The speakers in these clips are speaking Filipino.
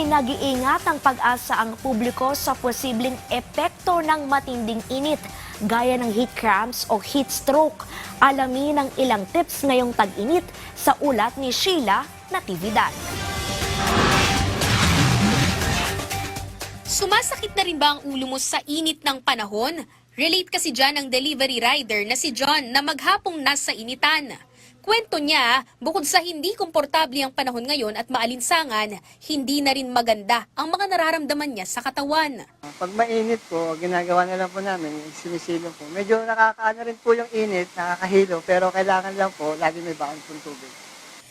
Pinag-iingat ng Pag-asa ang publiko sa posibleng epekto ng matinding init, gaya ng heat cramps o heat stroke. Alamin ang ilang tips ngayong tag-init sa ulat ni Sheila Natividad. Sumasakit na rin ba ang ulo mo sa init ng panahon? Relate kasi dyan ang delivery rider na si John na maghapong nasa initan. Kwento niya, bukod sa hindi komportable ang panahon ngayon at maalinsangan, hindi na rin maganda ang mga nararamdaman niya sa katawan. Pag mainit po, ginagawa na lang po namin, sinisilong po. Medyo nakakaano rin po yung init, nakakahilo, pero kailangan lang po, lagi may baon pong tubig.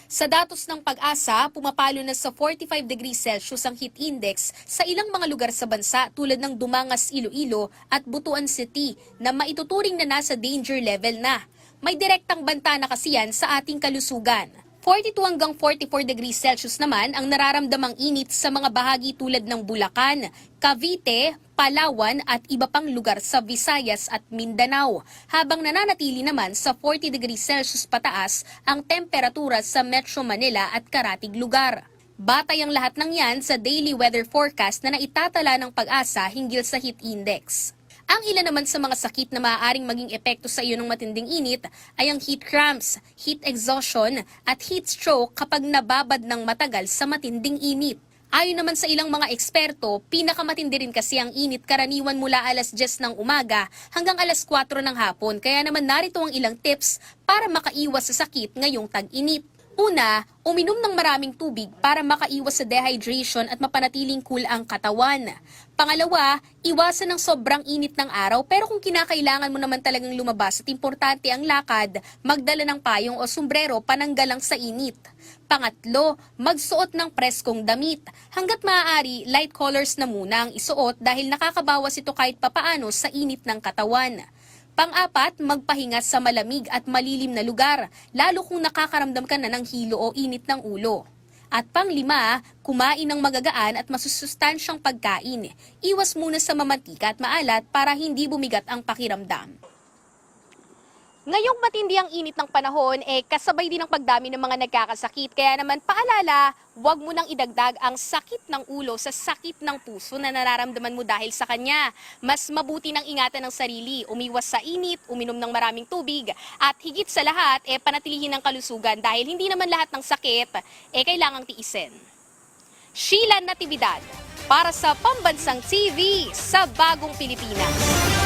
Sa datos ng Pag-asa, pumapalo na sa 45 degrees Celsius ang heat index sa ilang mga lugar sa bansa tulad ng Dumangas, Iloilo at Butuan City na maituturing na nasa danger level na. May direktang banta na kasi yan sa ating kalusugan. 42 hanggang 44 degrees Celsius naman ang nararamdamang init sa mga bahagi tulad ng Bulacan, Cavite, Palawan at iba pang lugar sa Visayas at Mindanao, habang nananatili naman sa 40 degrees Celsius pataas ang temperatura sa Metro Manila at karatig lugar. Batay ang lahat ng yan sa daily weather forecast na naitatala ng Pag-asa hinggil sa heat index. Ang ilan naman sa mga sakit na maaaring maging epekto sa iyo ng matinding init ay ang heat cramps, heat exhaustion at heat stroke kapag nababad ng matagal sa matinding init. Ayon naman sa ilang mga eksperto, pinakamatindi rin kasi ang init karaniwan mula alas 10 ng umaga hanggang alas 4 ng hapon. Kaya naman narito ang ilang tips para makaiwas sa sakit ngayong tag-init. Una, uminom ng maraming tubig para makaiwas sa dehydration at mapanatiling cool ang katawan. Pangalawa, iwasan ng sobrang init ng araw pero kung kinakailangan mo naman talagang lumabas at importante ang lakad, magdala ng payong o sombrero pananggalang sa init. Pangatlo, magsuot ng preskong damit. Hanggat maaari, light colors na muna ang isuot dahil nakakabawas ito kahit papaano sa init ng katawan. Pang-apat, magpahinga sa malamig at malilim na lugar, lalo kung nakakaramdam ka na ng hilo o init ng ulo. At pang-lima, kumain ng magagaan at masusustansyang pagkain. Iwas muna sa mamantika at maalat para hindi bumigat ang pakiramdam. Ngayong matindi ang init ng panahon, kasabay din ang pagdami ng mga nagkakasakit. Kaya naman paalala, huwag mo nang idagdag ang sakit ng ulo sa sakit ng puso na nararamdaman mo dahil sa kanya. Mas mabuti nang ingatan ang sarili, umiwas sa init, uminom ng maraming tubig, at higit sa lahat, panatilihin ang kalusugan dahil hindi naman lahat ng sakit, kailangang tiisin. Sheila Natividad, para sa Pambansang TV sa Bagong Pilipinas.